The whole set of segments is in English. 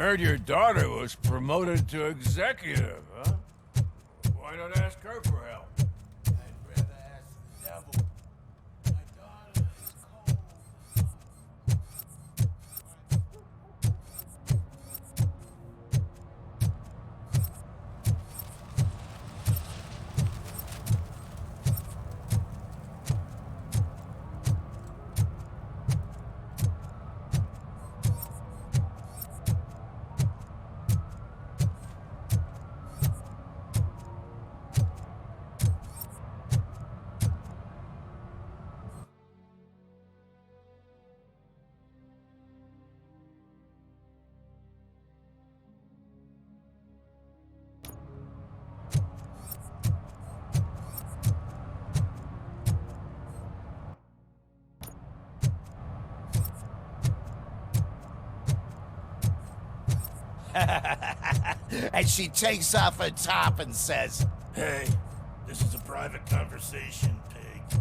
Heard your daughter was promoted to executive, huh? Why not ask her for help? I'd rather ask the devil. My daughter is cold. And she takes off her top and says, Hey, this is a private conversation, pig.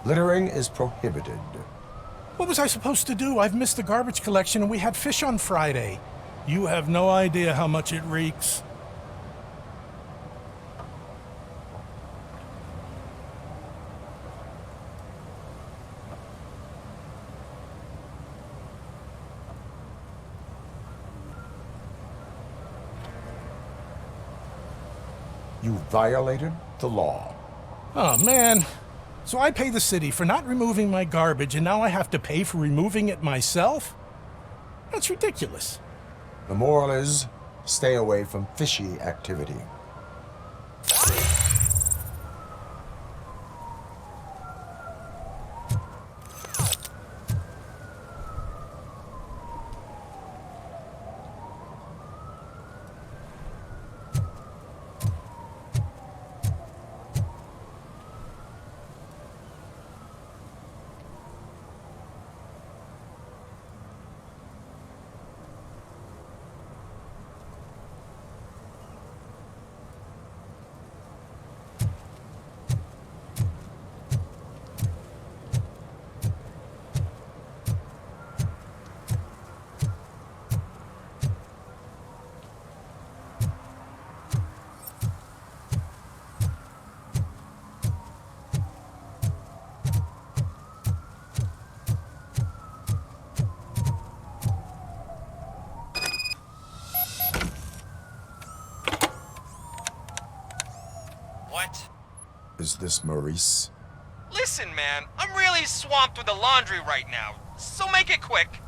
Littering is prohibited. What was I supposed to do? I've missed the garbage collection and we had fish on Friday. You have no idea how much it reeks. You violated the law. Oh, man. So I pay the city for not removing my garbage, and now I have to pay for removing it myself? That's ridiculous. The moral is, stay away from fishy activity. What? Is this Maurice? Listen, man, I'm really swamped with the laundry right now, so make it quick.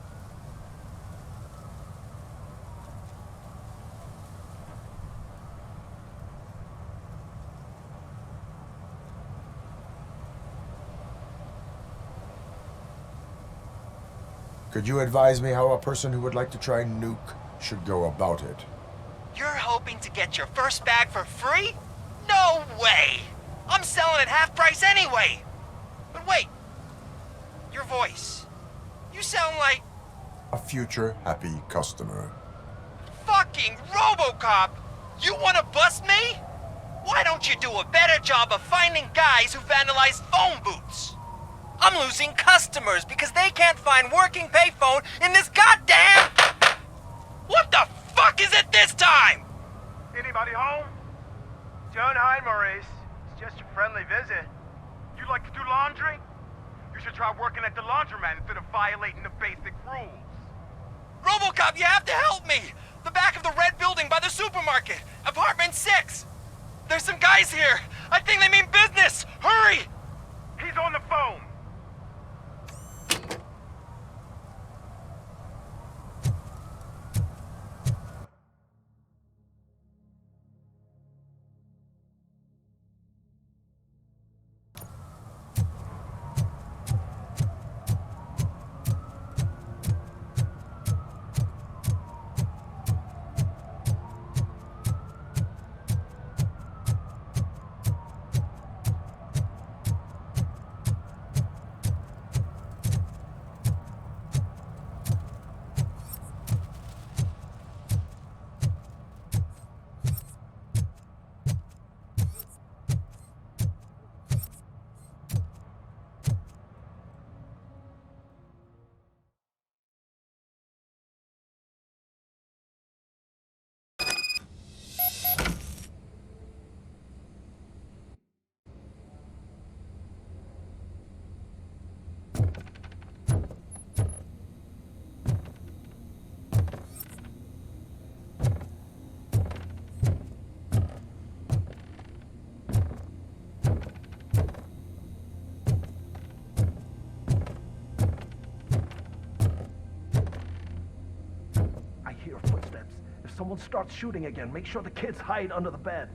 Could you advise me how a person who would like to try nuke should go about it? You're hoping to get your first bag for free? No way! I'm selling at half price anyway! But wait, your voice. You sound like A future happy customer. fucking RoboCop! You wanna bust me? Why don't you do a better job of finding guys who vandalize phone booths? I'm losing customers because they can't find working payphone in this goddamn... What the fuck is it this time? Anybody home? John, hi, Maurice. It's just a friendly visit. You like to do laundry? You should try working at the laundromat instead of violating the basic rules. RoboCop, you have to help me! The back of the red building by the supermarket, apartment 6. There's some guys here. I think they mean business. Hurry! He's on the phone. someone starts shooting again, make sure the kids hide under the bed.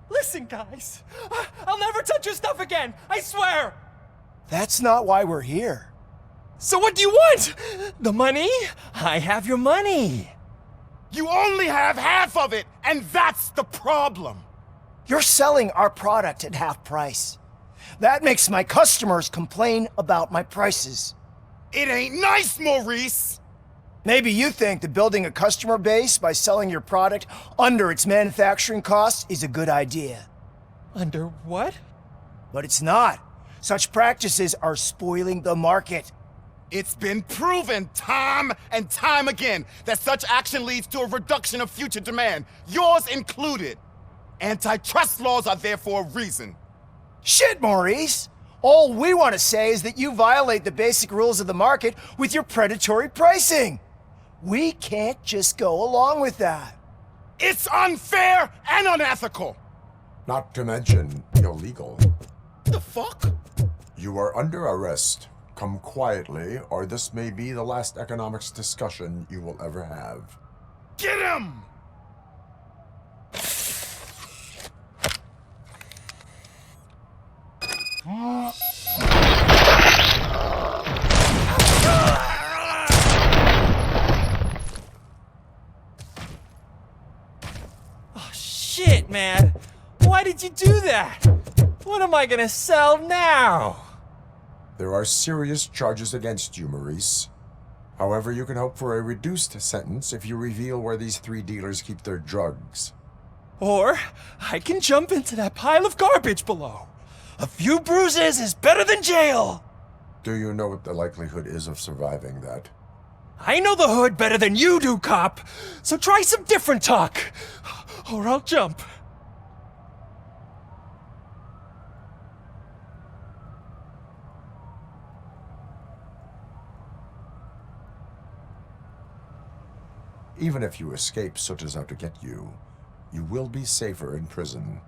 Listen, guys. I'll never touch your stuff again. I swear. That's not why we're here. So what do you want? The money? I have your money. You only have half of it, and that's the problem. You're selling our product at half price. That makes my customers complain about my prices. It ain't nice, Maurice. Maybe you think that building a customer base by selling your product under its manufacturing cost is a good idea. Under what? But it's not. Such practices are spoiling the market. It's been proven time and time again that such action leads to a reduction of future demand, yours included. Antitrust laws are there for a reason. Shit, Maurice! All we want to say is that you violate the basic rules of the market with your predatory pricing. We can't just go along with that. It's unfair and unethical. Not to mention illegal. The fuck? You are under arrest. Come quietly, or this may be the last economics discussion you will ever have. Get him! Oh, shit, man. Why did you do that? What am I gonna sell now? There are serious charges against you, Maurice. However, you can hope for a reduced sentence if you reveal where these 3 dealers keep their drugs. Or I can jump into that pile of garbage below. A few bruises is better than jail. Do you know what the likelihood is of surviving that? I know the hood better than you do, cop. So try some different talk, or I'll jump. Even if you escape Soot is out to get you, you will be safer in prison.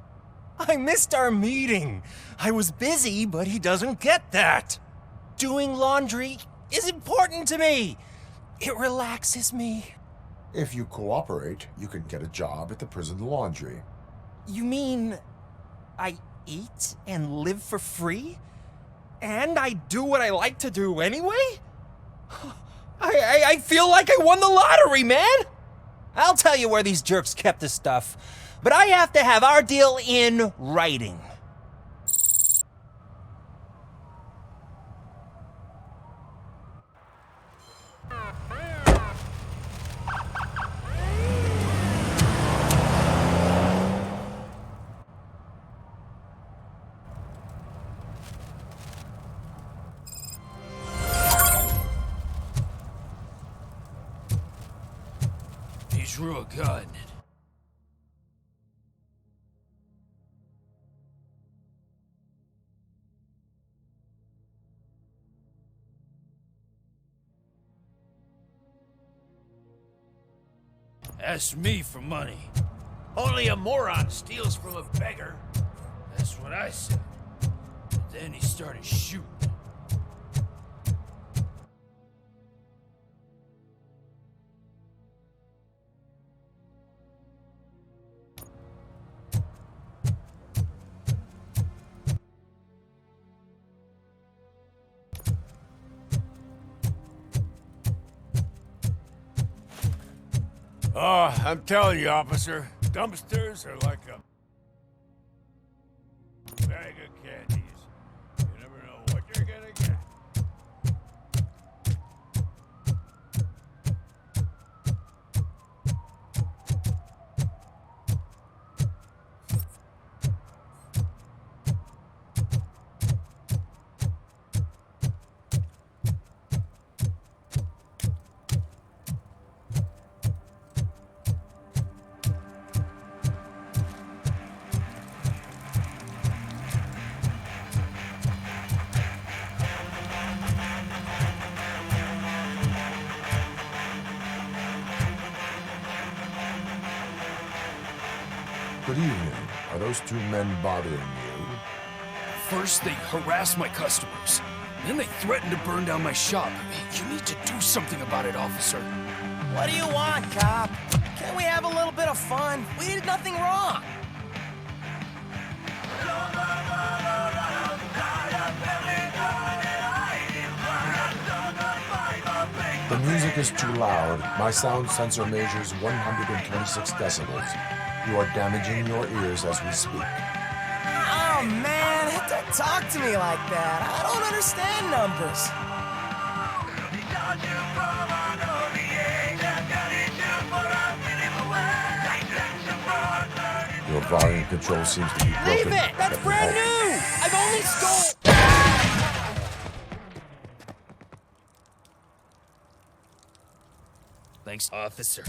I missed our meeting. I was busy, but he doesn't get that. Doing laundry is important to me. It relaxes me. If you cooperate, you can get a job at the prison laundry. You mean I eat and live for free? And I do what I like to do anyway? I feel like I won the lottery, man! I'll tell you where these jerks kept the stuff, but I have to have our deal in writing. He's real good. Ask me for money. Only a moron steals from a beggar. That's what I said. But then he started shooting. Oh, I'm telling you, officer, dumpsters are like a bag of candies. You never know what you're gonna get. Good evening. Are those two men bothering you? First, they harass my customers. Then they threaten to burn down my shop. You need to do something about it, officer. What do you want, cop? Can't we have a little bit of fun? We did nothing wrong. The music is too loud. My sound sensor measures 126 decibels. You are damaging your ears as we speak. Oh, man, don't talk to me like that. I don't understand numbers. Your volume control seems to be broken. Leave it! That's brand new! I've only stole... Thanks, officer.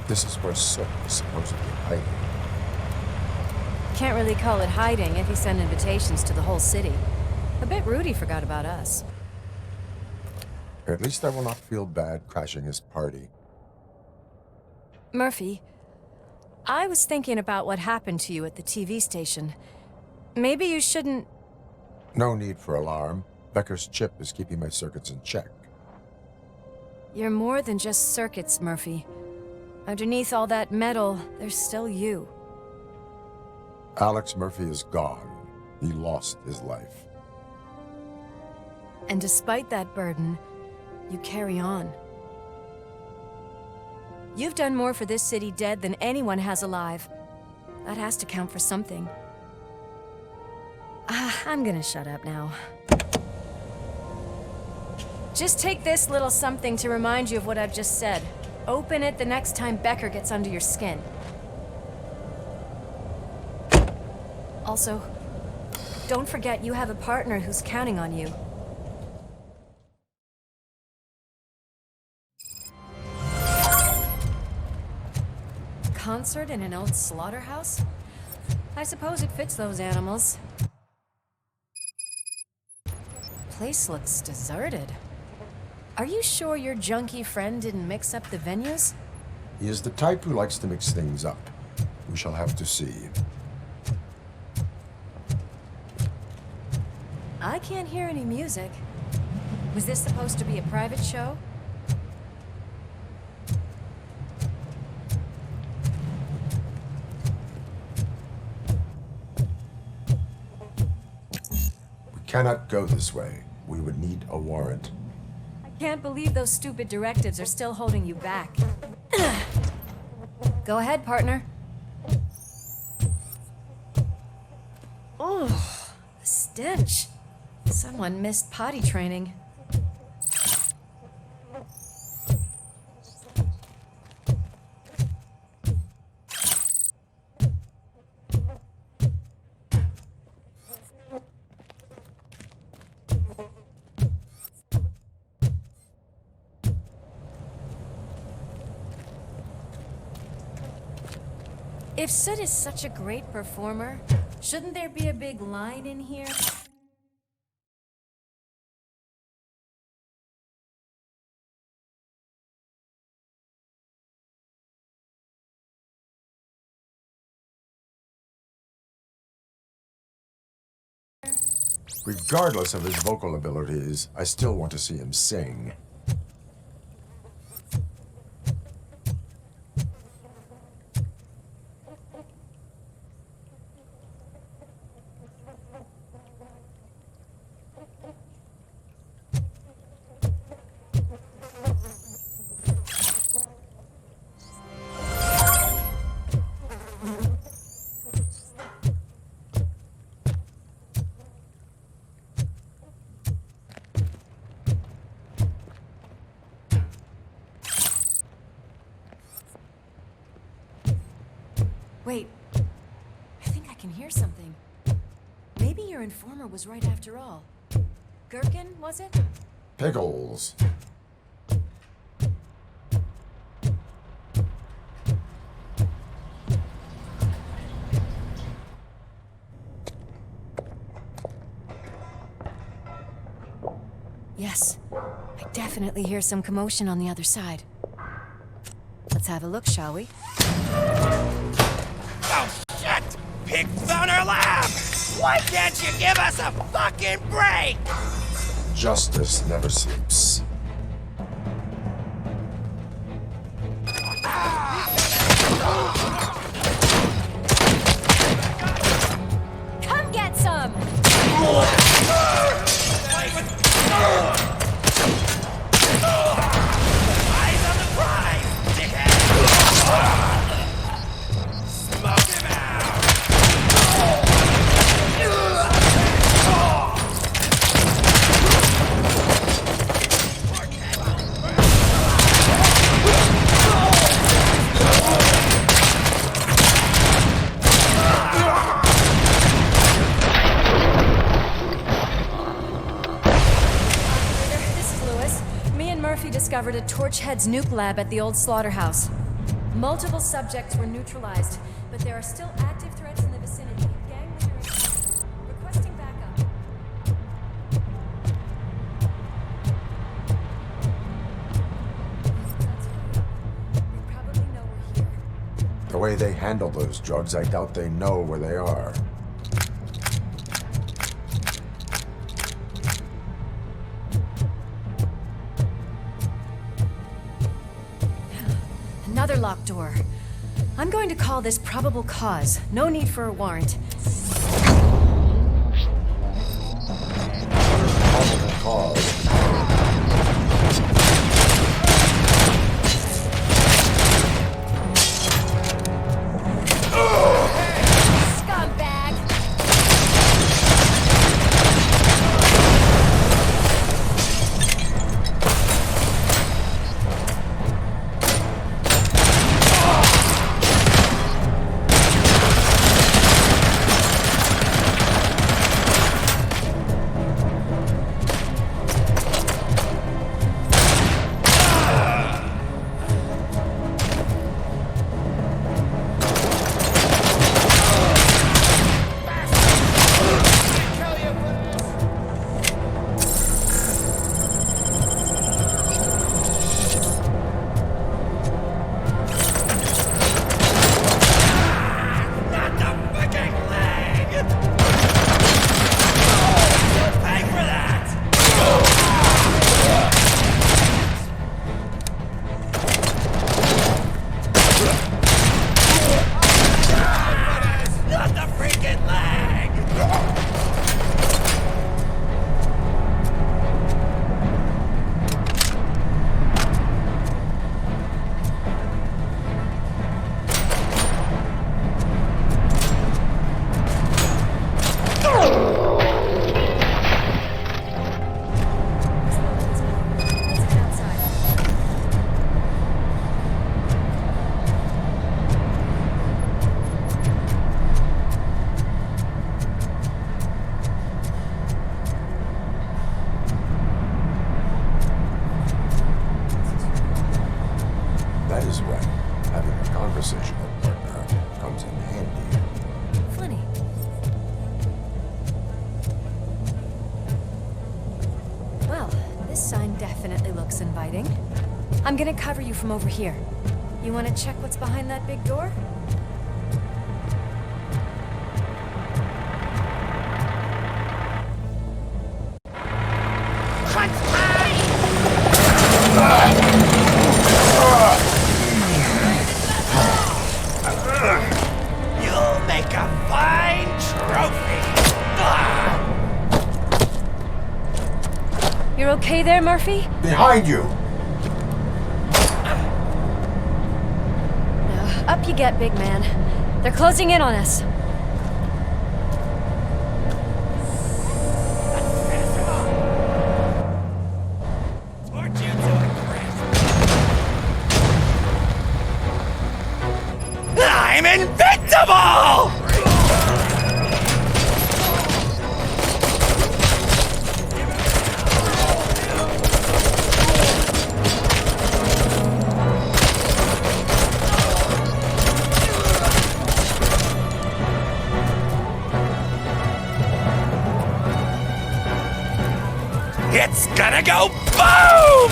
This is where Soap is supposedly hiding. Can't really call it hiding if he sent invitations to the whole city. A bit rude he forgot about us. At least I will not feel bad crashing his party. Murphy, I was thinking about what happened to you at the TV station. Maybe you shouldn't... No need for alarm. Becker's chip is keeping my circuits in check. You're more than just circuits, Murphy. Underneath all that metal, there's still you. Alex Murphy is gone. He lost his life. And despite that burden, you carry on. You've done more for this city dead than anyone has alive. That has to count for something. I'm gonna shut up now. Just take this little something to remind you of what I've just said. Open it the next time Becker gets under your skin. Also, don't forget you have a partner who's counting on you. Concert in an old slaughterhouse? I suppose it fits those animals. Place looks deserted. Are you sure your junkie friend didn't mix up the venues? He is the type who likes to mix things up. We shall have to see. I can't hear any music. Was this supposed to be a private show? We cannot go this way. We would need a warrant. I can't believe those stupid directives are still holding you back. Go ahead, partner. Oh, the stench. Someone missed potty training. If Soot is such a great performer, shouldn't there be a big line in here? Regardless of his vocal abilities, I still want to see him sing. Wait, I think I can hear something. Maybe your informer was right after all. Gherkin, was it? Pickles. Yes, I definitely hear some commotion on the other side. Let's have a look, shall we? Oh, shit! Pig found our lab! Why can't you give us a fucking break? Justice never sleeps. Come get some! Eyes on the prize, dickhead! Smoke him out! Murphy discovered a Torchhead's nuke lab at the old slaughterhouse. Multiple subjects were neutralized, but there are still active threats in the vicinity. Gang leader requesting backup. They probably know we're here. The way they handle those drugs, I doubt they know where they are. Another locked door. I'm going to call this probable cause. No need for a warrant. Probable cause. Scumbag! This sign definitely looks inviting. I'm gonna cover you from over here. You wanna check what's behind that big door? You'll make a fine trophy. You're okay there, Murphy? Behind you! Up you get, big man. They're closing in on us. I'm invincible! It's gonna go boom!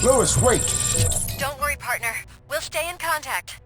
Louis, wait! Don't worry, partner. We'll stay in contact.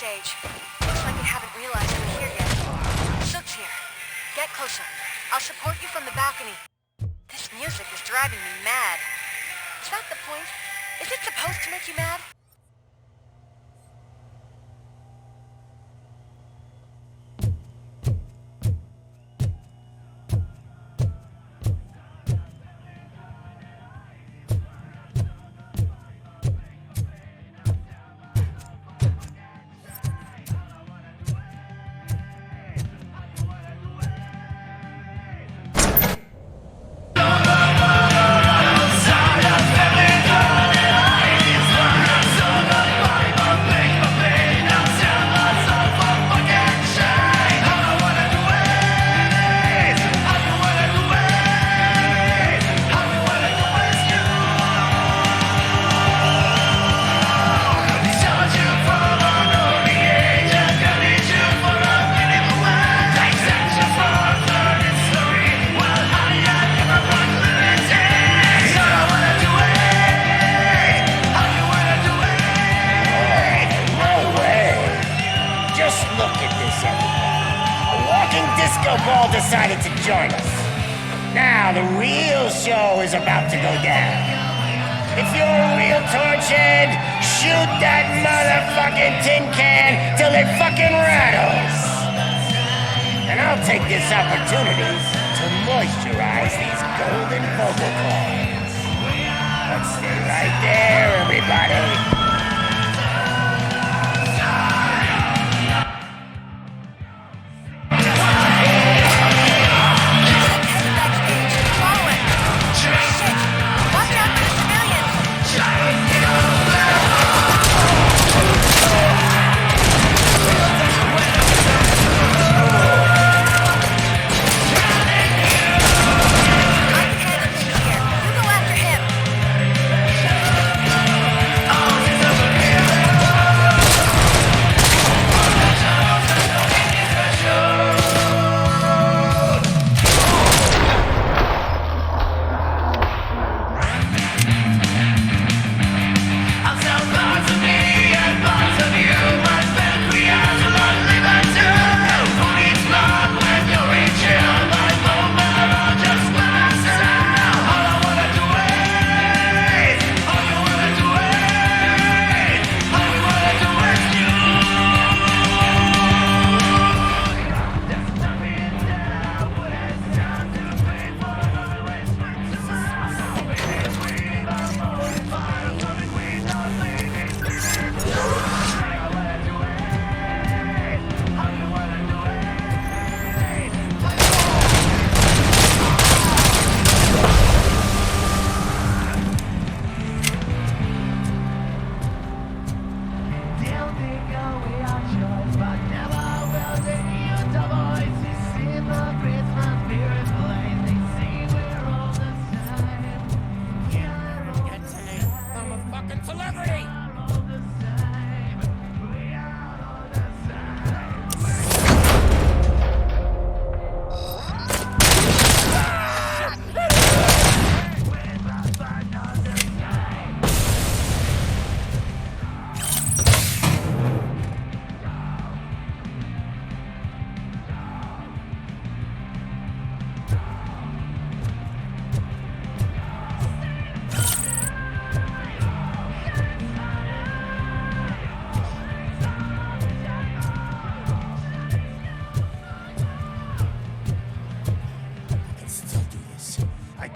Stage. Looks like you haven't realized we're here yet. Sook's here. Get closer. I'll support you from the balcony. This music is driving me mad. Is that the point? Is it supposed to make you mad? Just look at this, everybody. A walking disco ball decided to join us. Now the real show is about to go down. If you're a real torchhead, shoot that motherfucking tin can till it fucking rattles. And I'll take this opportunity to moisturize these golden vocal cords. But stay right there, everybody.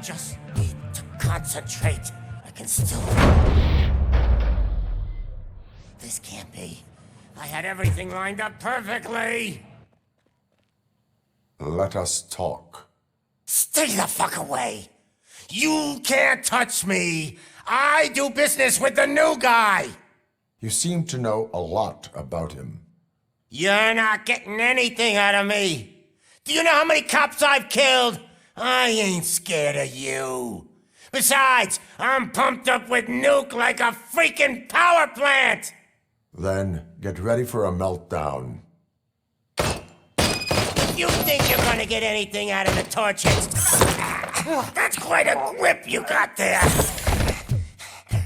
Just need to concentrate. I can still... This can't be. I had everything lined up perfectly. Let us talk. Stay the fuck away. You can't touch me. I do business with the new guy. You seem to know a lot about him. You're not getting anything out of me. Do you know how many cops I've killed? I ain't scared of you. Besides, I'm pumped up with nuke like a freaking power plant! Then get ready for a meltdown. If you think you're gonna get anything out of the torches, that's quite a grip you got there.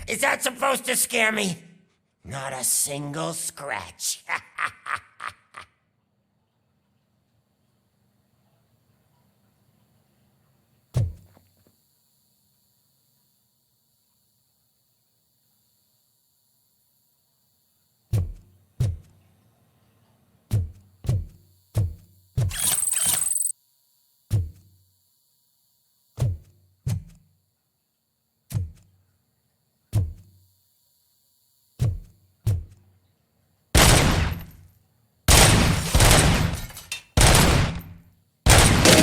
Is that supposed to scare me? Not a single scratch.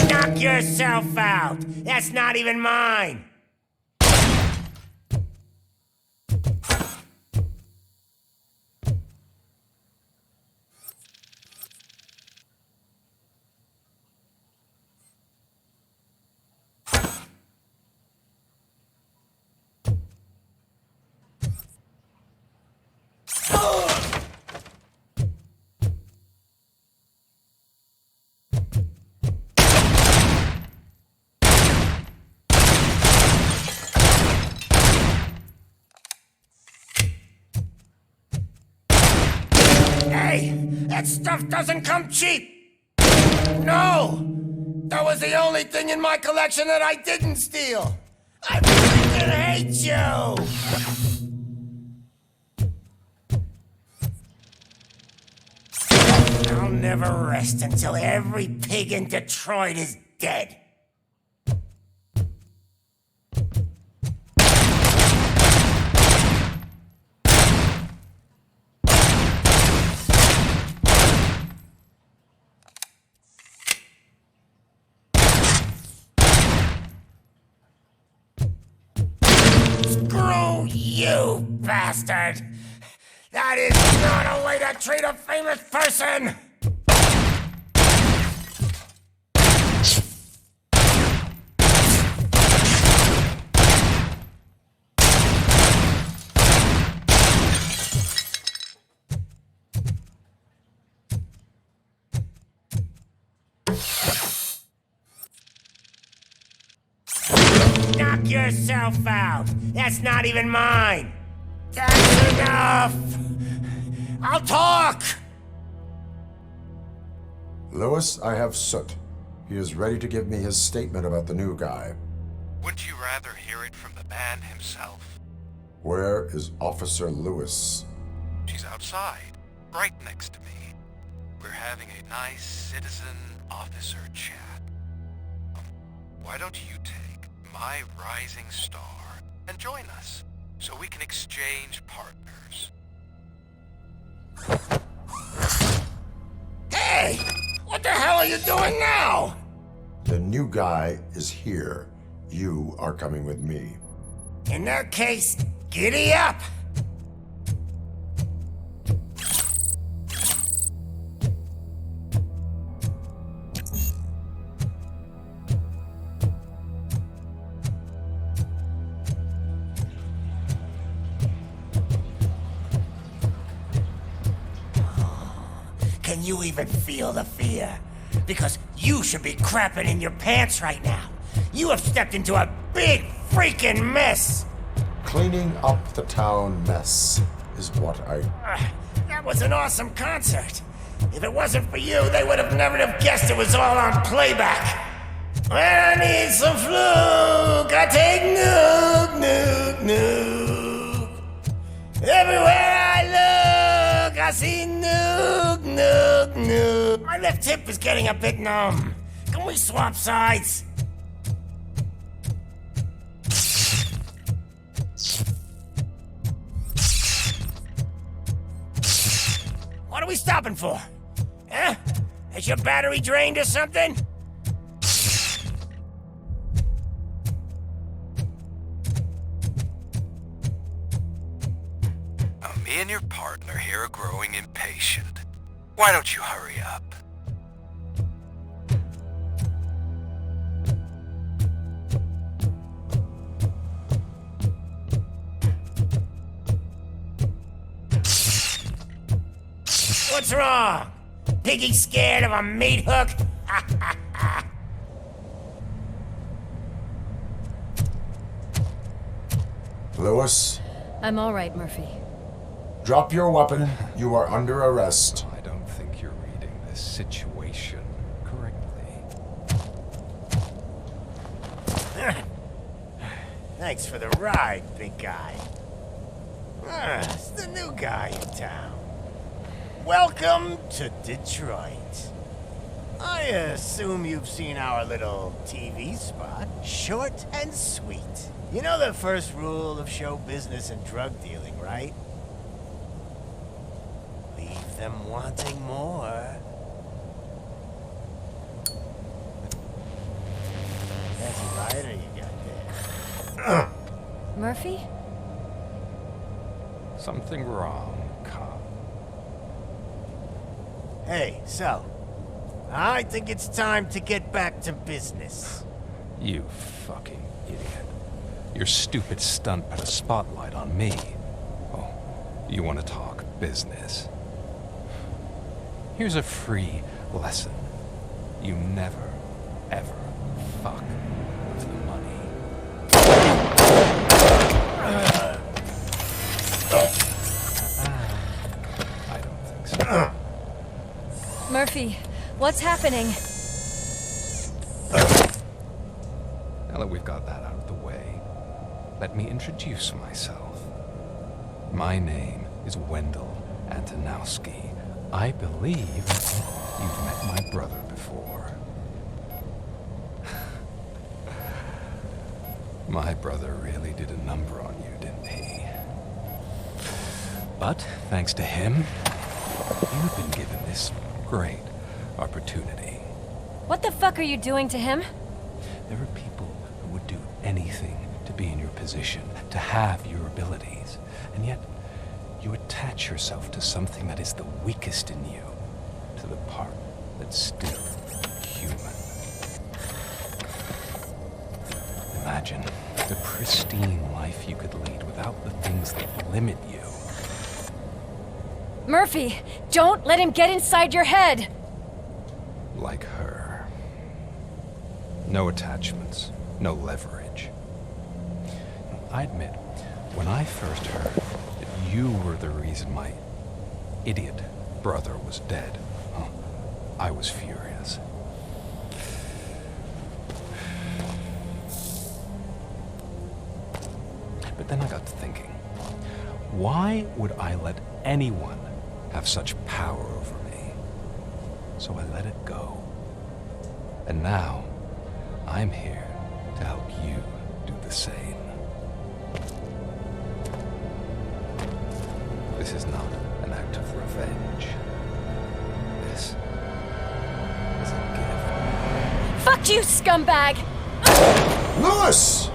Knock yourself out. That's not even mine. That stuff doesn't come cheap! No! That was the only thing in my collection that I didn't steal! I freaking hate you! I'll never rest until every pig in Detroit is dead. Screw you, bastard! That is not a way to treat a famous person! Knock yourself out! That's not even mine! That's enough! I'll talk! Lewis, I have Soot. He is ready to give me his statement about the new guy. Wouldn't you rather hear it from the man himself? Where is Officer Lewis? She's outside, right next to me. We're having a nice citizen-officer chat. Why don't you take my rising star and join us, so we can exchange partners? Hey! What the hell are you doing now? The new guy is here. You are coming with me. In that case, giddy up! Can you even feel the fear? Because you should be crapping in your pants right now. You have stepped into a big freaking mess. Cleaning up the town mess is what I... That was an awesome concert. If it wasn't for you, they would have never have guessed it was all on playback. When I need some fluke, I take nuke, nuke, nuke. Everywhere I look, I see nuke, nuke, nuke. My left hip is getting a bit numb. Can we swap sides? What are we stopping for? Huh? Has your battery drained or something? Me and your partner here are growing impatient. Why don't you hurry up? What's wrong? Piggy scared of a meat hook? Lewis? I'm all right, Murphy. Drop your weapon. You are under arrest. I don't think you're reading this situation correctly. Thanks for the ride, big guy. It's the new guy in town. Welcome to Detroit. I assume you've seen our little TV spot. Short and sweet. You know the first rule of show business and drug dealing, right? Leave them wanting more. That's a rider you got there. Murphy? Something wrong, cop. Hey, so, I think it's time to get back to business. You fucking idiot. Your stupid stunt put a spotlight on me. Oh, you want to talk business? Here's a free lesson. You never, ever fuck with the money. I don't think so. Murphy, what's happening? Now that we've got that out of the way, let me introduce myself. My name is Wendell Antonowski. I believe you've met my brother before. My brother really did a number on you, didn't he? But thanks to him, you've been given this great opportunity. What the fuck are you doing to him? There are people who would do anything to be in your position, to have your abilities, and yet you attach yourself to something that is the weakest in you, to the part that's still human. Imagine the pristine life you could lead without the things that limit you. Murphy, don't let him get inside your head! Like her. No attachments, no leverage. I admit, when I first heard that you were the reason my idiot brother was dead, I was furious. But then I got to thinking, why would I let anyone have such power over me? So I let it go. And now, I'm here to help you do the same. This is not an act of revenge. This is a gift. Fuck you, scumbag! Lewis!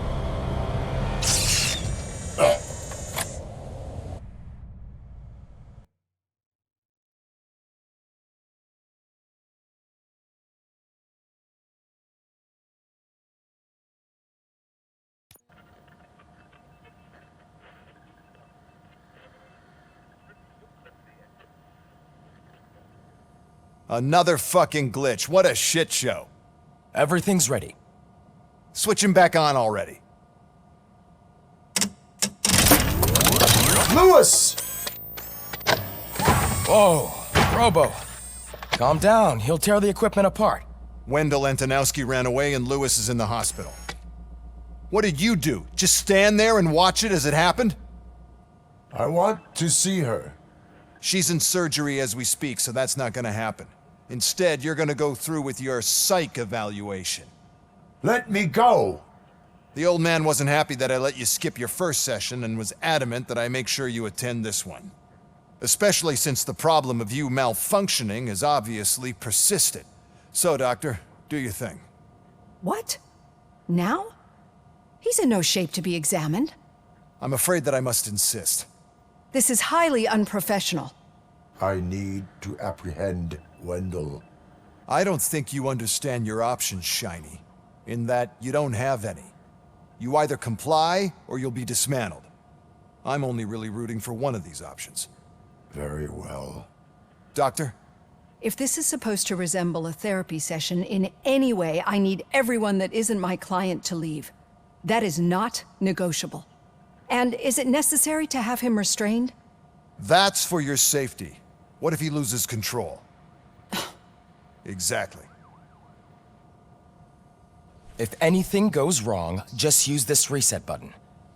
Another fucking glitch. What a shit show. Everything's ready. Switch him back on already. Lewis! Whoa, Robo. Calm down. He'll tear the equipment apart. Wendell Antonowski ran away and Lewis is in the hospital. What did you do? Just stand there and watch it as it happened? I want to see her. She's in surgery as we speak, so that's not gonna happen. Instead, you're gonna go through with your psych evaluation. Let me go! The old man wasn't happy that I let you skip your first session and was adamant that I make sure you attend this one. Especially since the problem of you malfunctioning has obviously persisted. So, Doctor, do your thing. What? Now? He's in no shape to be examined. I'm afraid that I must insist. This is highly unprofessional. I need to apprehend Wendell. I don't think you understand your options, Shiny. In that you don't have any. You either comply or you'll be dismantled. I'm only really rooting for one of these options. Very well. Doctor? If this is supposed to resemble a therapy session in any way, I need everyone that isn't my client to leave. That is not negotiable. And is it necessary to have him restrained? That's for your safety. What if he loses control? Exactly. If anything goes wrong, just use this reset button.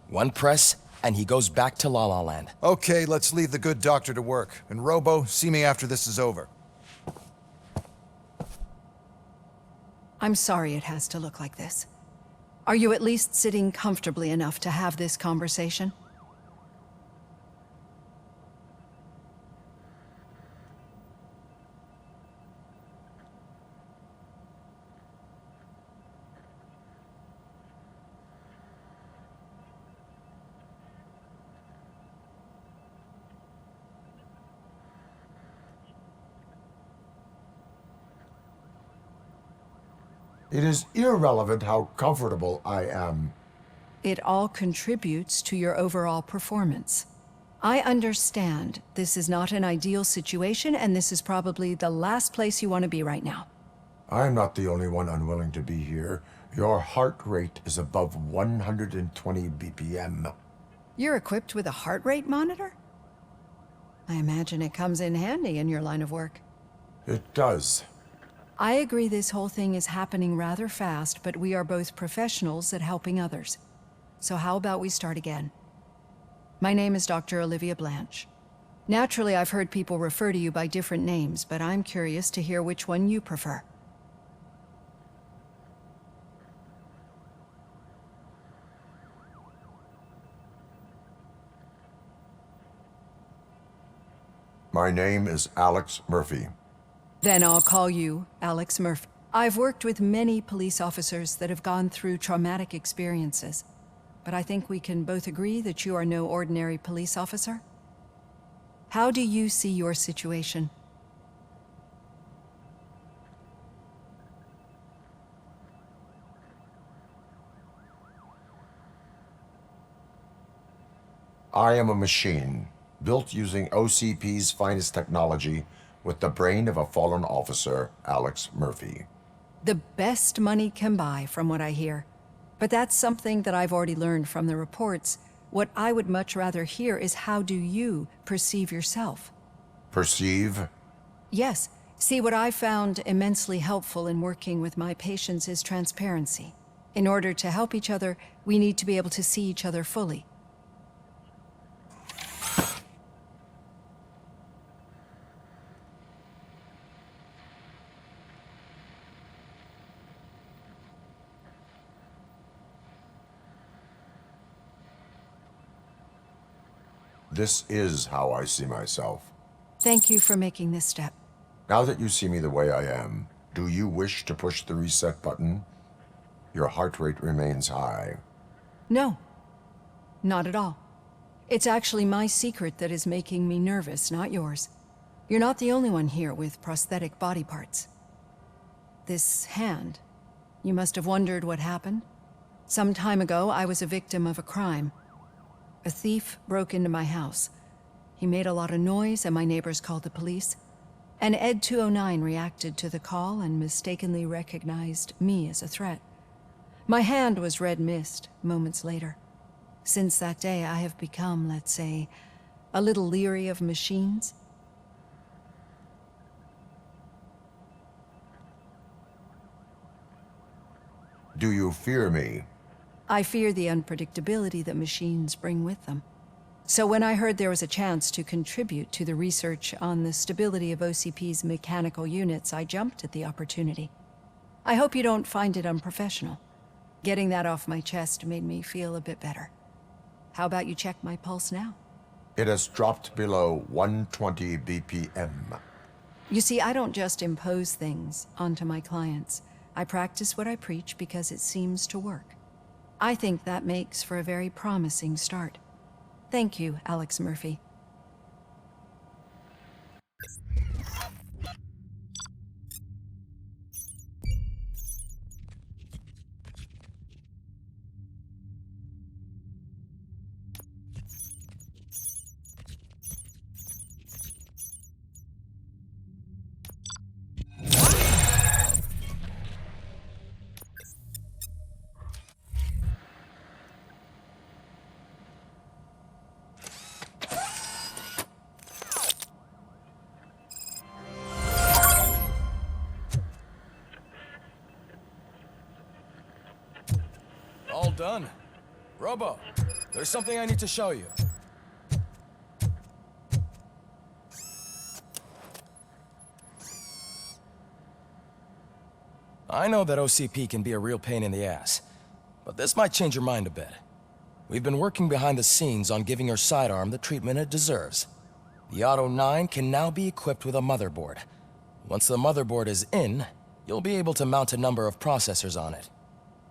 One press, and he goes back to La La Land. Okay, let's leave the good doctor to work. And Robo, see me after this is over. I'm sorry it has to look like this. Are you at least sitting comfortably enough to have this conversation? It is irrelevant how comfortable I am. It all contributes to your overall performance. I understand this is not an ideal situation, and this is probably the last place you want to be right now. I'm not the only one unwilling to be here. Your heart rate is above 120 BPM. You're equipped with a heart rate monitor? I imagine it comes in handy in your line of work. It does. I agree this whole thing is happening rather fast, but we are both professionals at helping others. So how about we start again? My name is Dr. Olivia Blanche. Naturally, I've heard people refer to you by different names, but I'm curious to hear which one you prefer. My name is Alex Murphy. Then I'll call you Alex Murphy. I've worked with many police officers that have gone through traumatic experiences, but I think we can both agree that you are no ordinary police officer. How do you see your situation? I am a machine, built using OCP's finest technology with the brain of a fallen officer, Alex Murphy. The best money can buy, from what I hear. But that's something that I've already learned from the reports. What I would much rather hear is how do you perceive yourself? Perceive? Yes. See, what I found immensely helpful in working with my patients is transparency. In order to help each other, we need to be able to see each other fully. This is how I see myself. Thank you for making this step. Now that you see me the way I am, do you wish to push the reset button? Your heart rate remains high. No, not at all. It's actually my secret that is making me nervous, not yours. You're not the only one here with prosthetic body parts. This hand, you must have wondered what happened. Some time ago, I was a victim of a crime. A thief broke into my house. He made a lot of noise and my neighbors called the police. And Ed 209 reacted to the call and mistakenly recognized me as a threat. My hand was red mist moments later. Since that day, I have become, let's say, a little leery of machines. Do you fear me? I fear the unpredictability that machines bring with them. So when I heard there was a chance to contribute to the research on the stability of OCP's mechanical units, I jumped at the opportunity. I hope you don't find it unprofessional. Getting that off my chest made me feel a bit better. How about you check my pulse now? It has dropped below 120 BPM. You see, I don't just impose things onto my clients. I practice what I preach because it seems to work. I think that makes for a very promising start. Thank you, Alex Murphy. All done. Robo, there's something I need to show you. I know that OCP can be a real pain in the ass, but this might change your mind a bit. We've been working behind the scenes on giving your sidearm the treatment it deserves. The Auto 9 can now be equipped with a motherboard. Once the motherboard is in, you'll be able to mount a number of processors on it.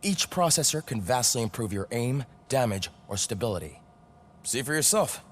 Each processor can vastly improve your aim, damage, or stability. See for yourself.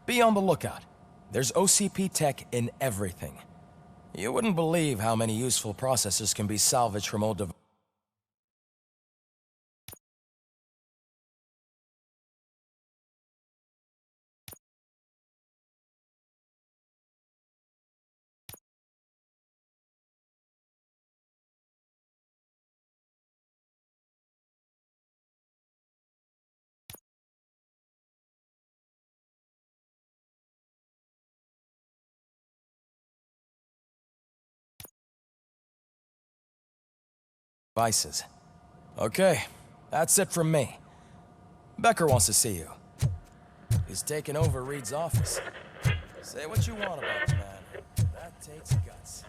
Be on the lookout. There's OCP tech in everything. You wouldn't believe how many useful processors can be salvaged from old devices. Okay, that's it from me. Becker wants to see you. He's taken over Reed's office. Say what you want about the man. That takes guts.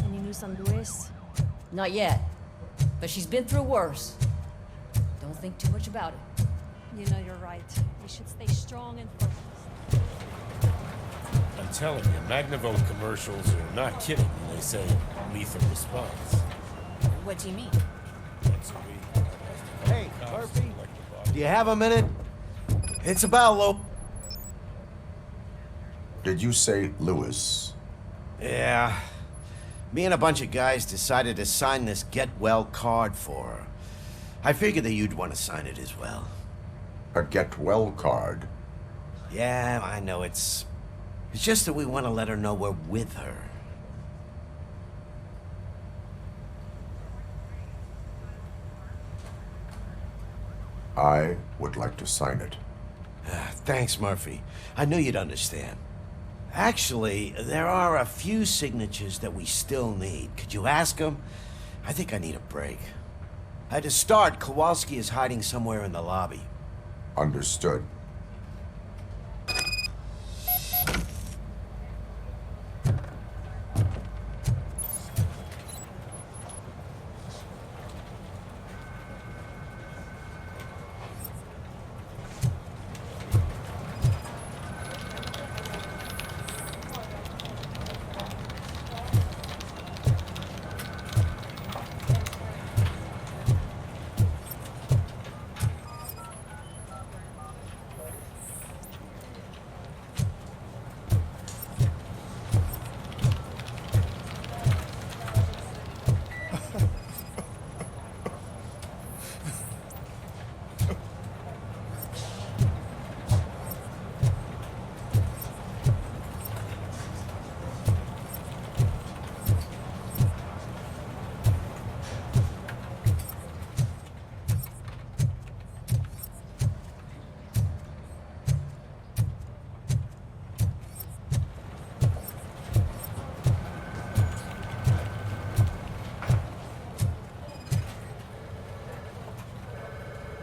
Any news on Luis? Not yet, but she's been through worse. Don't think too much about it. You know you're right. We should stay strong and focused. I'm telling you, Magnavolt commercials are not kidding when they say lethal response. What do you mean? Once a week, Hey, Murphy, do you have a minute? It's about Did you say Lewis? Yeah. Me and a bunch of guys decided to sign this get well card for her. I figured that you'd want to sign it as well. A get well card? Yeah, I know it's just that we want to let her know we're with her. I would like to sign it. Thanks, Murphy. I knew you'd understand. Actually, there are a few signatures that we still need. Could you ask them? I think I need a break. To start, Kowalski is hiding somewhere in the lobby. Understood.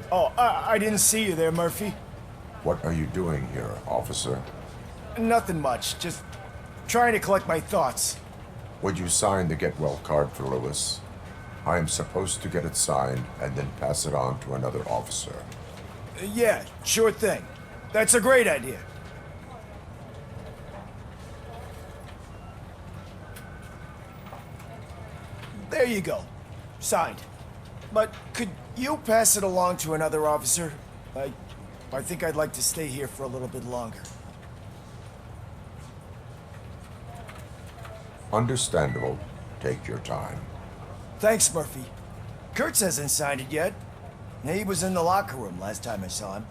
Oh, I didn't see you there, Murphy. What are you doing here, officer? Nothing much, just trying to collect my thoughts. Would you sign the get well card for Lewis? I am supposed to get it signed and then pass it on to another officer. Yeah, sure thing. That's a great idea. There you go. Signed. But could you pass it along to another officer? I think I'd like to stay here for a little bit longer. Understandable. Take your time. Thanks, Murphy. Kurtz hasn't signed it yet. He was in the locker room last time I saw him.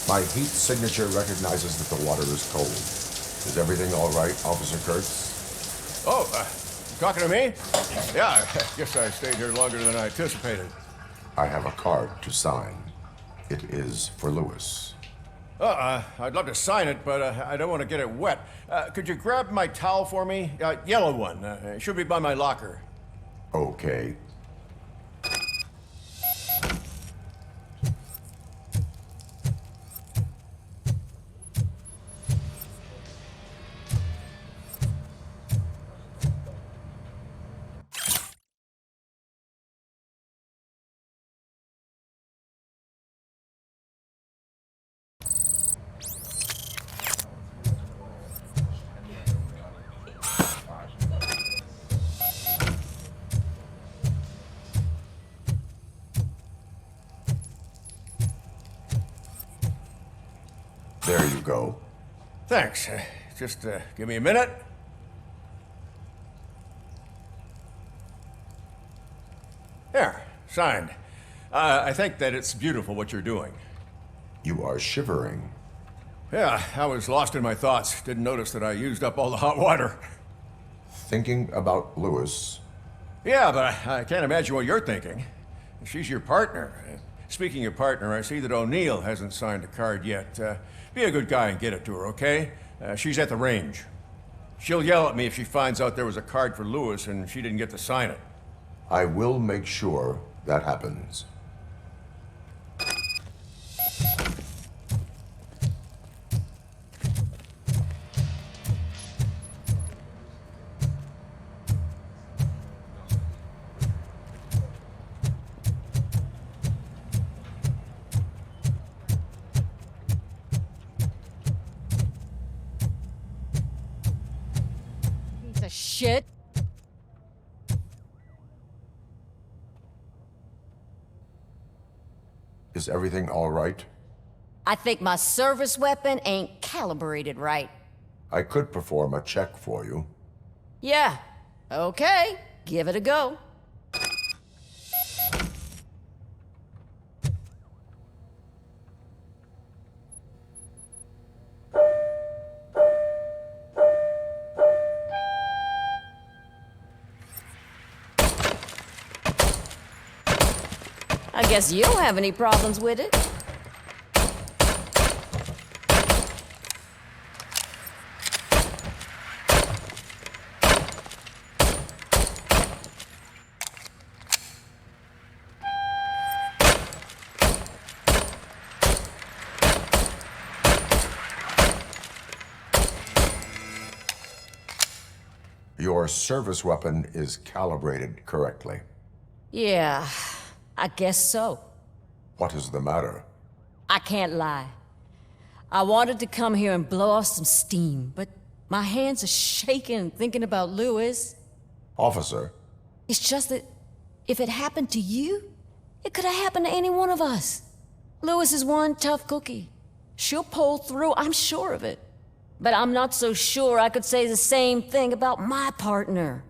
My heat signature recognizes that the water is cold. Is everything all right, Officer Kurtz? Oh, talking to me? Yeah, I guess I stayed here longer than I anticipated. I have a card to sign. It is for Lewis. I'd love to sign it, but I don't want to get it wet. Could you grab my towel for me? Yellow one. It should be by my locker. Okay. There you go. Thanks. Just give me a minute. There, signed. I think that it's beautiful what you're doing. You are shivering. Yeah, I was lost in my thoughts. Didn't notice that I used up all the hot water. Thinking about Lewis. Yeah, but I can't imagine what you're thinking. She's your partner. Speaking of partner, I see that O'Neill hasn't signed a card yet. Be a good guy and get it to her, okay? She's at the range. She'll yell at me if she finds out there was a card for Lewis and she didn't get to sign it. I will make sure that happens. Piece of shit. Is everything all right? I think my service weapon ain't calibrated right. I could perform a check for you. Yeah. Okay. Give it a go. I guess you don't have any problems with it. Your service weapon is calibrated correctly. Yeah, I guess so. What is the matter? I can't lie. I wanted to come here and blow off some steam, but my hands are shaking thinking about Lewis. Officer. It's just that if it happened to you, it could have happened to any one of us. Lewis is one tough cookie. She'll pull through, I'm sure of it. But I'm not so sure I could say the same thing about my partner.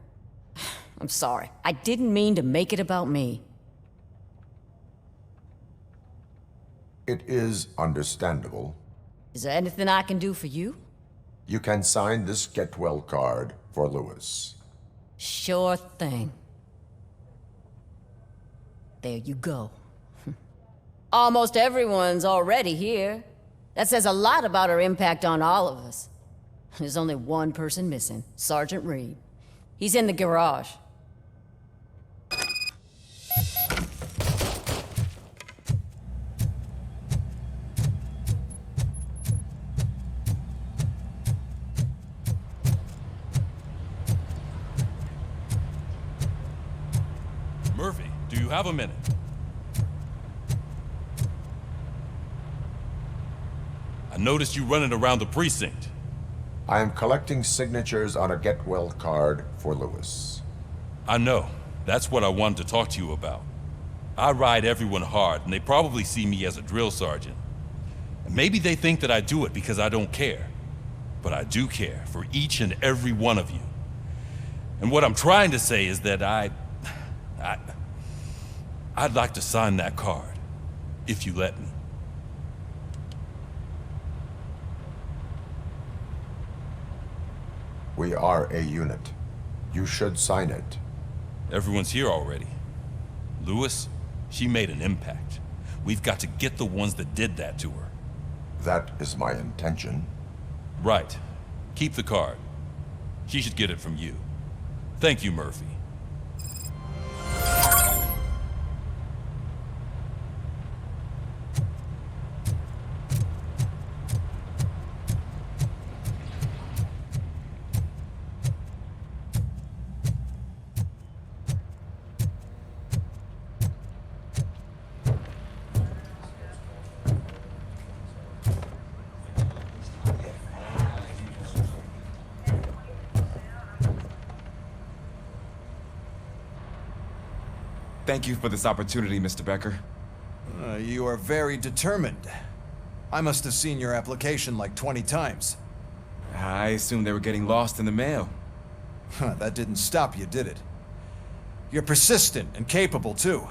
I'm sorry. I didn't mean to make it about me. It is understandable. Is there anything I can do for you? You can sign this get well card for Lewis. Sure thing. There you go. Almost everyone's already here. That says a lot about her impact on all of us. There's only one person missing, Sergeant Reed. He's in the garage. Murphy, do you have a minute? I noticed you running around the precinct. I am collecting signatures on a get well card for Lewis. I know. That's what I wanted to talk to you about. I ride everyone hard, and they probably see me as a drill sergeant. And maybe they think that I do it because I don't care. But I do care for each and every one of you. And what I'm trying to say is that I'd like to sign that card, if you let me. We are a unit. You should sign it. Everyone's here already. Lewis, she made an impact. We've got to get the ones that did that to her. That is my intention. Right. Keep the card. She should get it from you. Thank you, Murphy. Thank you for this opportunity, Mr. Becker. You are very determined. I must have seen your application like 20 times. I assumed they were getting lost in the mail. Huh, that didn't stop you, did it? You're persistent and capable, too.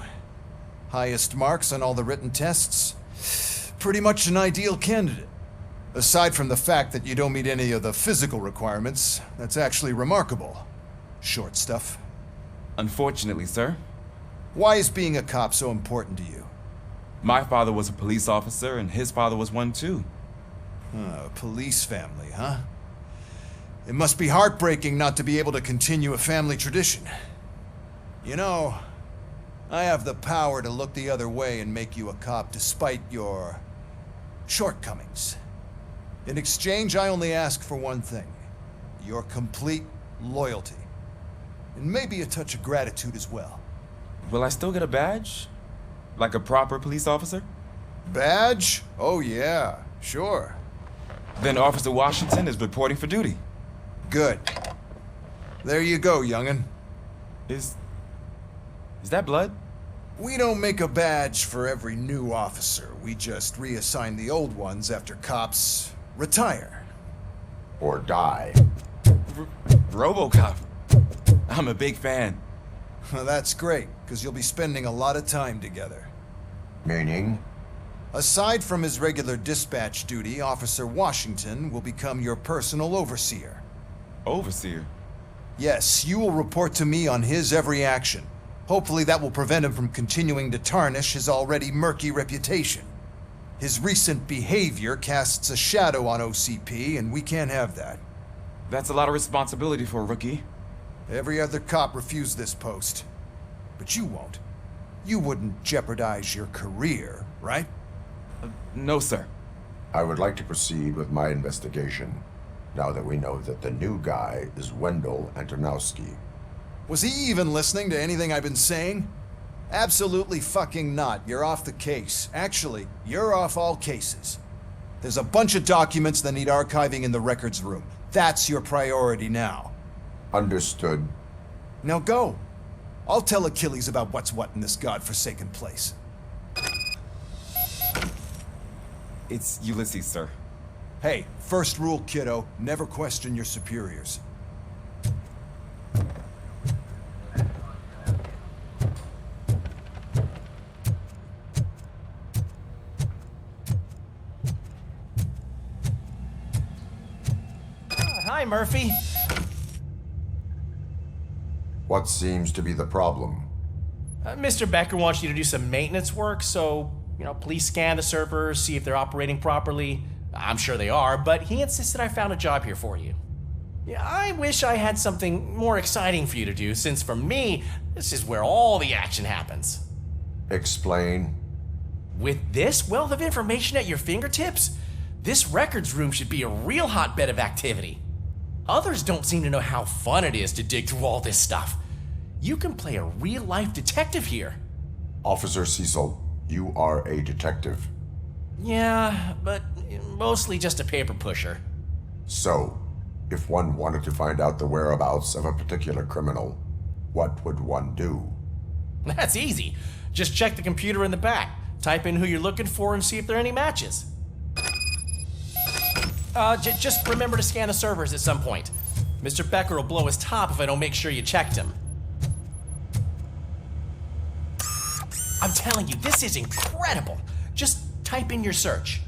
Highest marks on all the written tests. Pretty much an ideal candidate. Aside from the fact that you don't meet any of the physical requirements, that's actually remarkable. Short stuff. Unfortunately, sir. Why is being a cop so important to you? My father was a police officer, and his father was one too. A police family, huh? It must be heartbreaking not to be able to continue a family tradition. You know, I have the power to look the other way and make you a cop despite your shortcomings. In exchange, I only ask for one thing. Your complete loyalty. And maybe a touch of gratitude as well. Will I still get a badge? Like a proper police officer? Badge? Oh yeah, sure. Then Officer Washington is reporting for duty. Good. There you go, young'un. Is that blood? We don't make a badge for every new officer. We just reassign the old ones after cops retire. Or die. RoboCop. I'm a big fan. Well, that's great, because you'll be spending a lot of time together. Meaning? Aside from his regular dispatch duty, Officer Washington will become your personal overseer. Overseer? Yes, you will report to me on his every action. Hopefully that will prevent him from continuing to tarnish his already murky reputation. His recent behavior casts a shadow on OCP, and we can't have that. That's a lot of responsibility for a rookie. Every other cop refused this post. But you won't. You wouldn't jeopardize your career, right? No, sir. I would like to proceed with my investigation, now that we know that the new guy is Wendell Antonowski. Was he even listening to anything I've been saying? Absolutely fucking not. You're off the case. Actually, you're off all cases. There's a bunch of documents that need archiving in the records room. That's your priority now. Understood. Now go. I'll tell Achilles about what's what in this godforsaken place. It's Ulysses, sir. Hey, first rule, kiddo, never question your superiors. Hi, Murphy. What seems to be the problem? Mr. Becker wants you to do some maintenance work, so, please scan the servers, see if they're operating properly. I'm sure they are, but he insisted I found a job here for you. Yeah, I wish I had something more exciting for you to do, since for me, this is where all the action happens. Explain. With this wealth of information at your fingertips, this records room should be a real hotbed of activity. Others don't seem to know how fun it is to dig through all this stuff. You can play a real-life detective here. Officer Cecil, you are a detective. Yeah, but mostly just a paper pusher. So, if one wanted to find out the whereabouts of a particular criminal, what would one do? That's easy. Just check the computer in the back, type in who you're looking for, and see if there are any matches. Just remember to scan the servers at some point. Mr. Becker will blow his top if I don't make sure you checked him. I'm telling you, this is incredible. Just type in your search.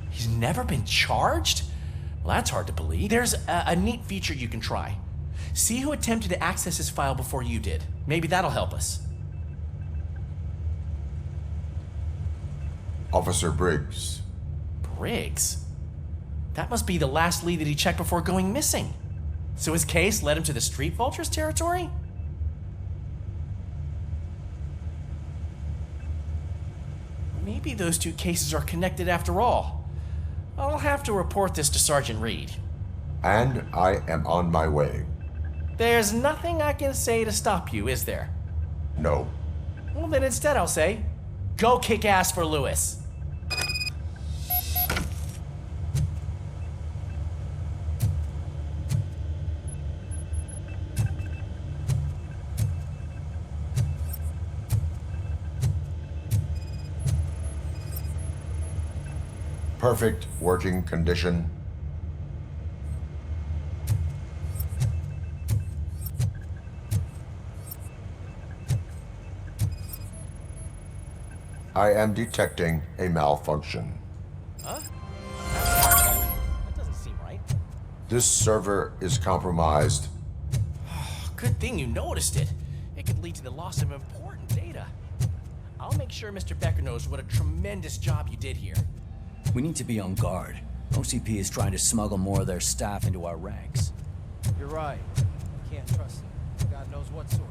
He's never been charged? Well, that's hard to believe. There's a neat feature you can try. See who attempted to access his file before you did. Maybe that'll help us. Officer Briggs. Briggs? That must be the last lead that he checked before going missing. So his case led him to the Street Vultures territory? maybe those two cases are connected after all. I'll have to report this to Sergeant Reed. And I am on my way. There's nothing I can say to stop you, is there? No. Well, then instead I'll say, go kick ass for Lewis. Perfect working condition. I am detecting a malfunction. Huh? That doesn't seem right. This server is compromised. Good thing you noticed it. It could lead to the loss of important data. I'll make sure Mr. Becker knows what a tremendous job you did here. We need to be on guard. OCP is trying to smuggle more of their staff into our ranks. You're right. Can't trust them. God knows what sort.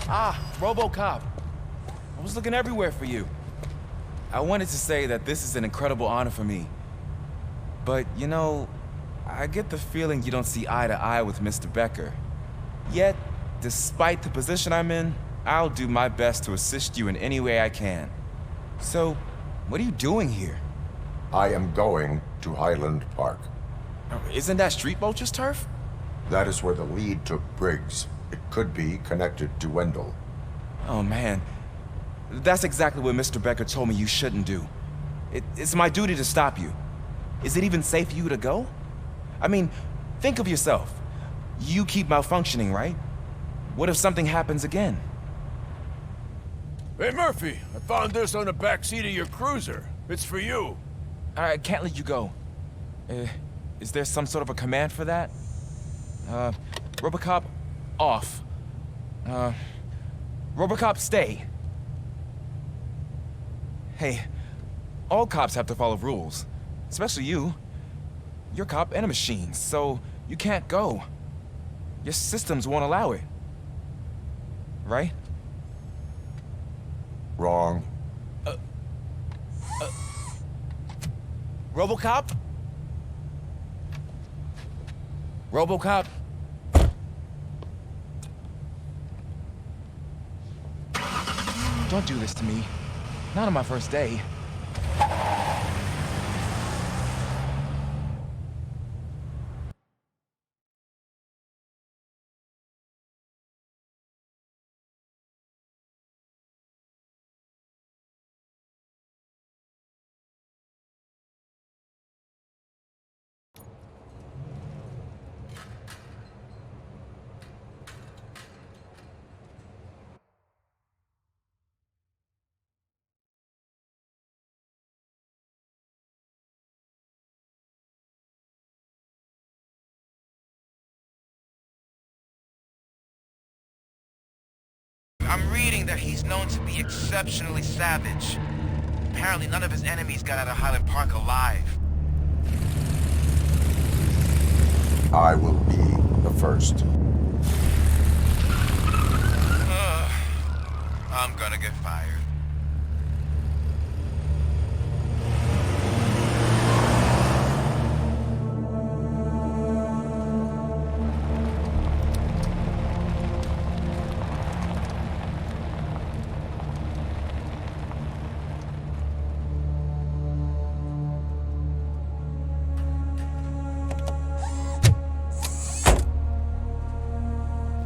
Ah, RoboCop. I was looking everywhere for you. I wanted to say that this is an incredible honor for me. But, you know, I get the feeling you don't see eye to eye with Mr. Becker. Yet, despite the position I'm in, I'll do my best to assist you in any way I can. So, what are you doing here? I am going to Highland Park. Isn't that Street Vulture's turf? That is where the lead took Briggs. It could be connected to Wendell. Oh man, that's exactly what Mr. Becker told me you shouldn't do. It's my duty to stop you. Is it even safe for you to go? I mean, think of yourself. You keep malfunctioning, right? What if something happens again? Hey, Murphy, I found this on the back seat of your cruiser. It's for you. I can't let you go. Is there some sort of a command for that? RoboCop, off. RoboCop, stay. Hey, all cops have to follow rules. Especially you. You're a cop and a machine, so you can't go. Your systems won't allow it. Right? Wrong. RoboCop? RoboCop? Don't do this to me. Not on my first day. I'm reading that he's known to be exceptionally savage. Apparently none of his enemies got out of Highland Park alive. I will be the first. I'm gonna get fired.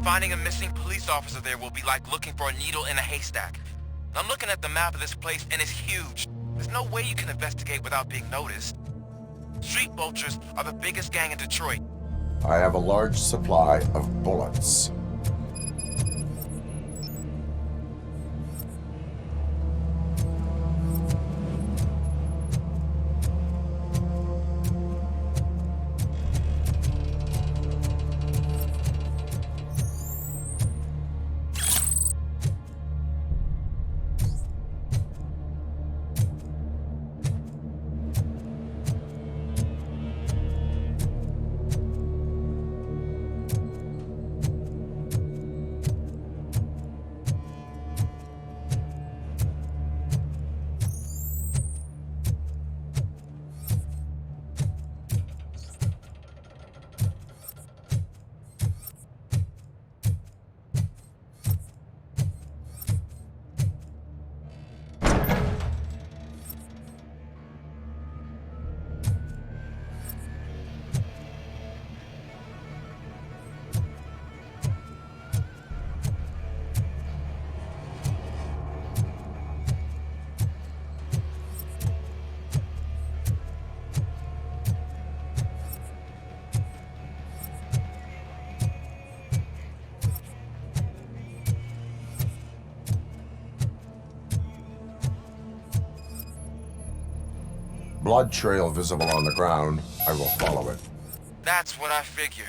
Finding a missing police officer there will be like looking for a needle in a haystack. I'm looking at the map of this place and it's huge. There's no way you can investigate without being noticed. Street Vultures are the biggest gang in Detroit. I have a large supply of bullets. blood trail visible on the ground, I will follow it. That's what I figured.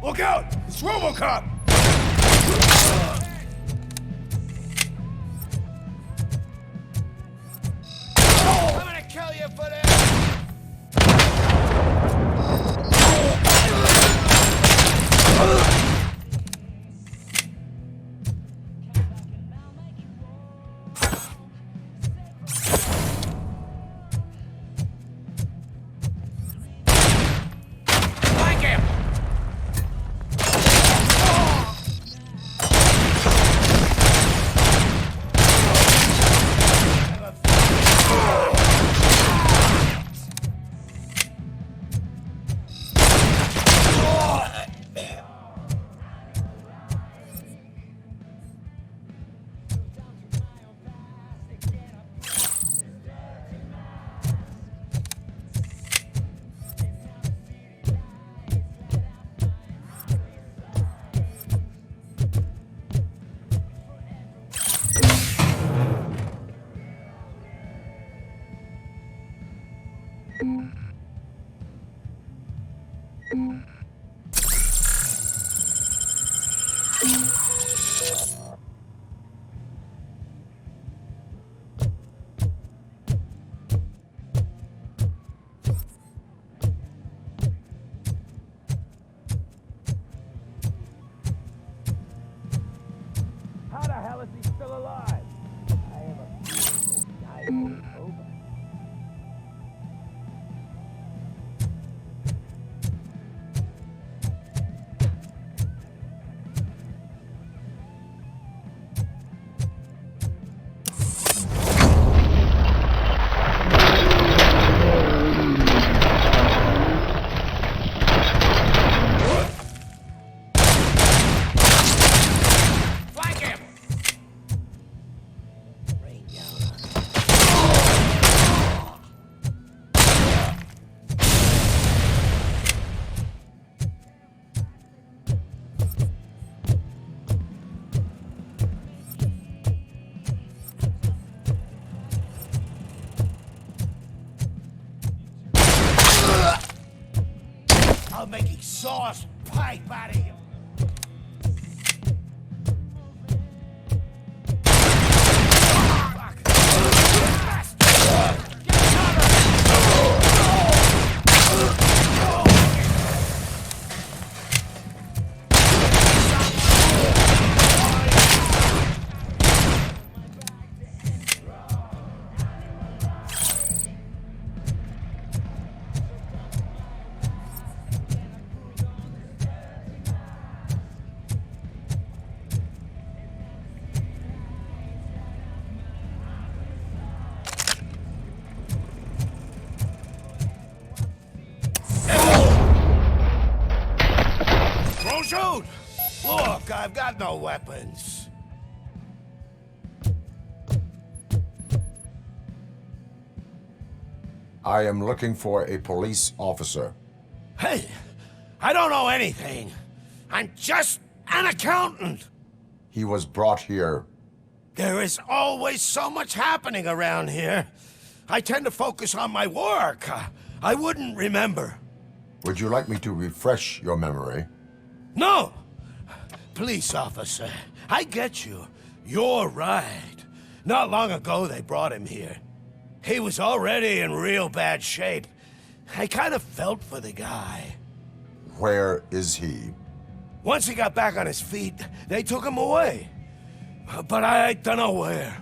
Look out! It's RoboCop! I'm gonna kill you for this! I'll make exhaust pipe out of you. Shoot! Look, I've got no weapons. I am looking for a police officer. Hey, I don't know anything. I'm just an accountant. He was brought here. There is always so much happening around here. I tend to focus on my work. I wouldn't remember. Would you like me to refresh your memory? No! Police officer, I get you. You're right. Not long ago they brought him here. He was already in real bad shape. I kind of felt for the guy. Where is he? Once he got back on his feet, they took him away. But I don't know where.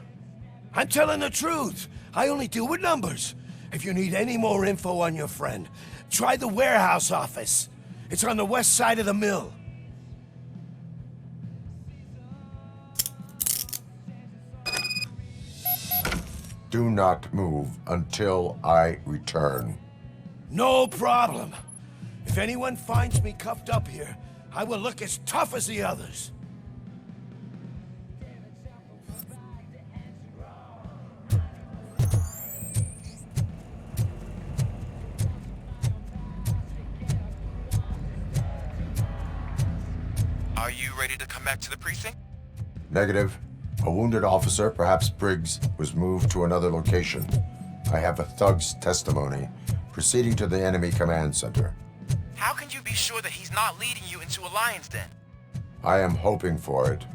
I'm telling the truth. I only deal with numbers. If you need any more info on your friend, try the warehouse office. It's on the west side of the mill. Do not move until I return. No problem. If anyone finds me cuffed up here, I will look as tough as the others. Are you ready to come back to the precinct? Negative. A wounded officer, perhaps Briggs, was moved to another location. I have a thug's testimony proceeding to the enemy command center. How can you be sure that he's not leading you into a lion's den? I am hoping for it.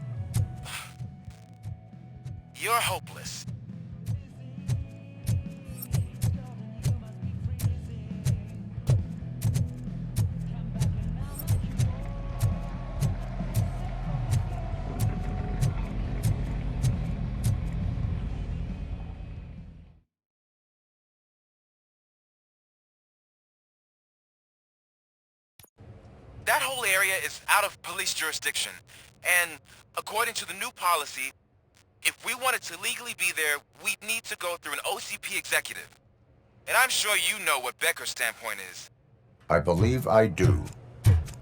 You're hopeless. That whole area is out of police jurisdiction, and according to the new policy, if we wanted to legally be there, we'd need to go through an OCP executive. And I'm sure you know what Becker's standpoint is. I believe I do.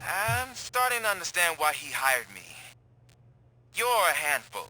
I'm starting to understand why he hired me. You're a handful.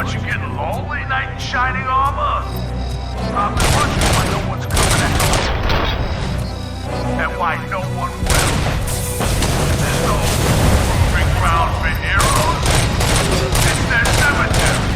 What, you getting lonely, knight in shining armor? I've been wondering why no one's coming at home. And why no one will. There's no proving ground for heroes. It's their cemetery.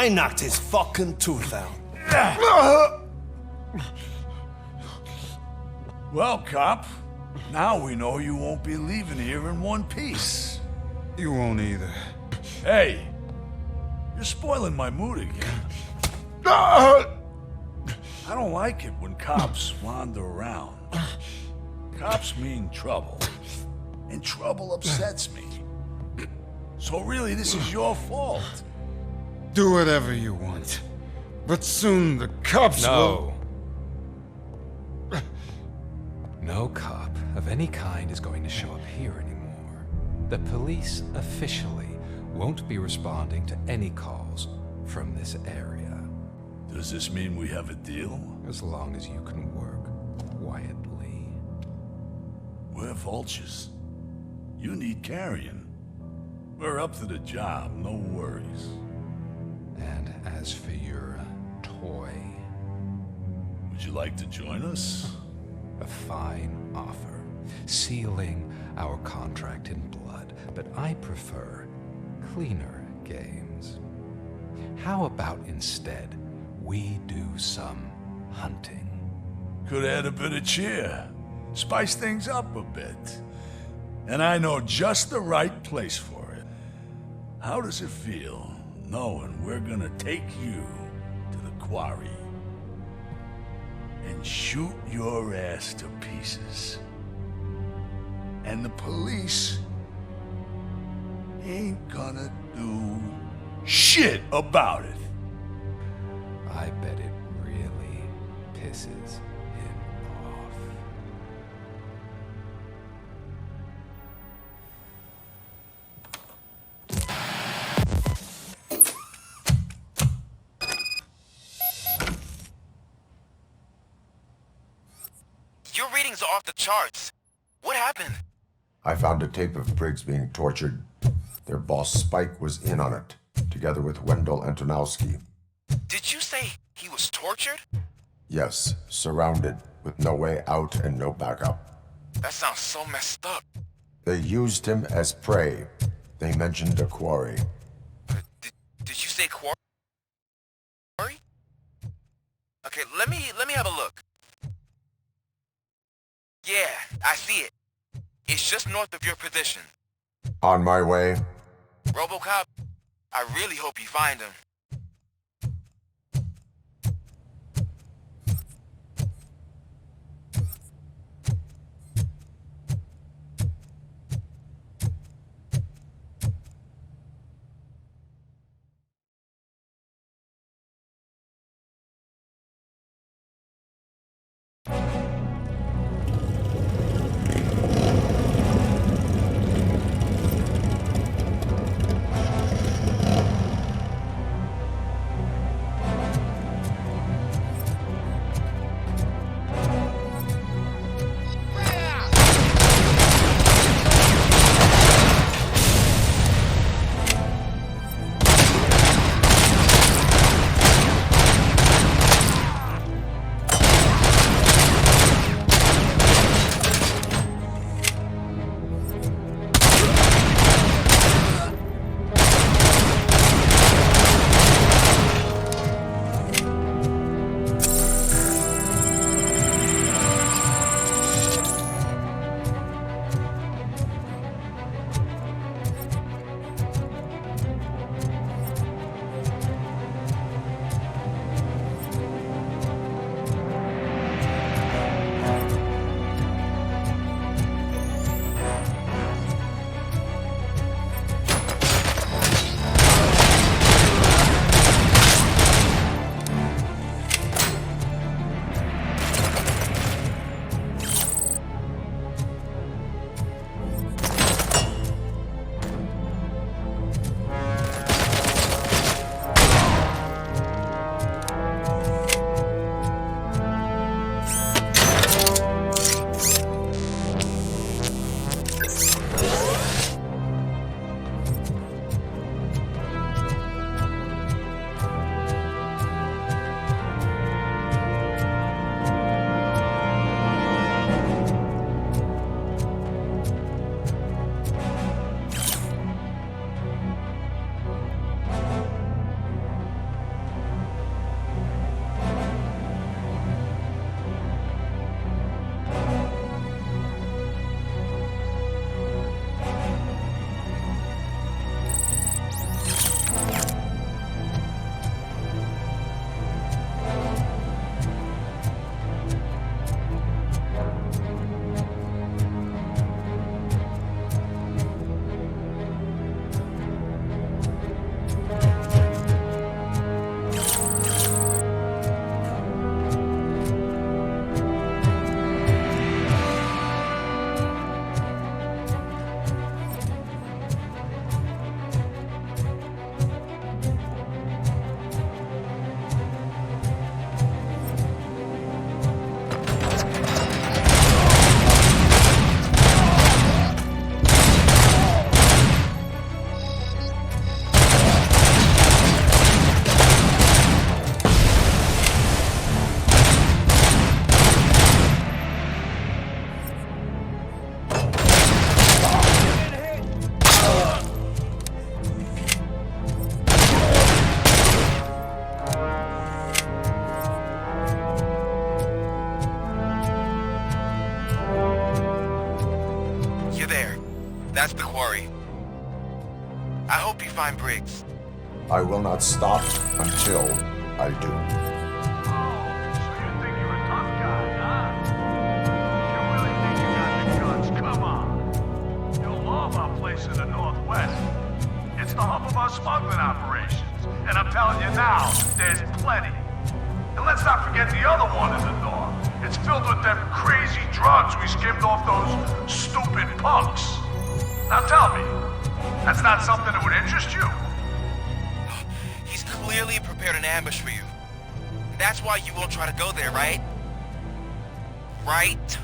I knocked his fucking tooth out. Well, cop, now we know you won't be leaving here in one piece. You won't either. Hey, you're spoiling my mood again. I don't like it when cops wander around. Cops mean trouble, and trouble upsets me. So really, this is your fault. Do whatever you want. But soon the cops will... No cop of any kind is going to show up here anymore. The police officially won't be responding to any calls from this area. Does this mean we have a deal? As long as you can work quietly. We're vultures. You need carrion. We're up to the job, no worries. And as for your toy... Would you like to join us? A fine offer, sealing our contract in blood, but I prefer cleaner games. How about instead we do some hunting? Could add a bit of cheer, spice things up a bit. And I know just the right place for it. How does it feel knowing we're gonna take you to the quarry and shoot your ass to pieces? And the police ain't gonna do shit about it. I bet it really pisses him off. Your readings are off the charts. What happened? I found a tape of Briggs being tortured. Their boss Spike was in on it, together with Wendell Antonowski. Did you say he was tortured? Yes, surrounded, with no way out and no backup. That sounds so messed up. They used him as prey. They mentioned a quarry. Did you say quarry? Okay, let me have a look. Yeah, I see it. It's just north of your position. On my way. RoboCop, I really hope you find him. That's the quarry. I hope you find Briggs. I will not stop until I do. In the Northwest. It's the hub of our smuggling operations. And I'm telling you now, there's plenty. And let's not forget the other one in the North. It's filled with them crazy drugs we skimmed off those stupid punks. Now tell me, that's not something that would interest you? He's clearly prepared an ambush for you. That's why you won't try to go there, right? Right?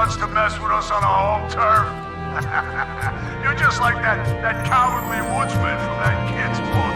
wants to mess with us on our home turf? You're just like that cowardly woodsman from that kid's book.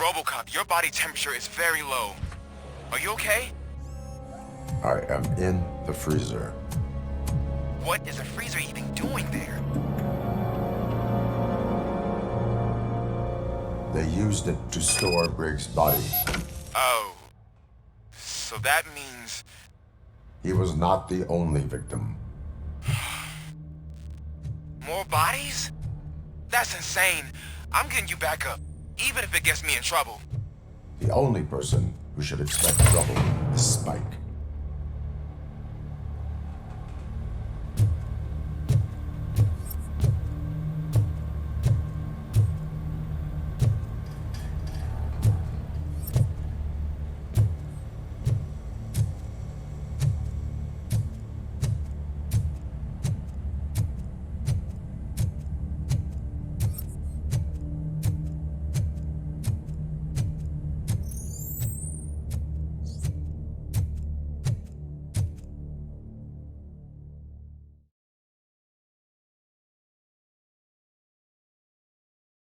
RoboCop, your body temperature is very low. Are you okay? I am in the freezer. What is a freezer even doing there? They used it to store Briggs' body. Oh. So that means... He was not the only victim. More bodies? That's insane. I'm getting you back up, even if it gets me in trouble. The only person who should expect trouble is Spike.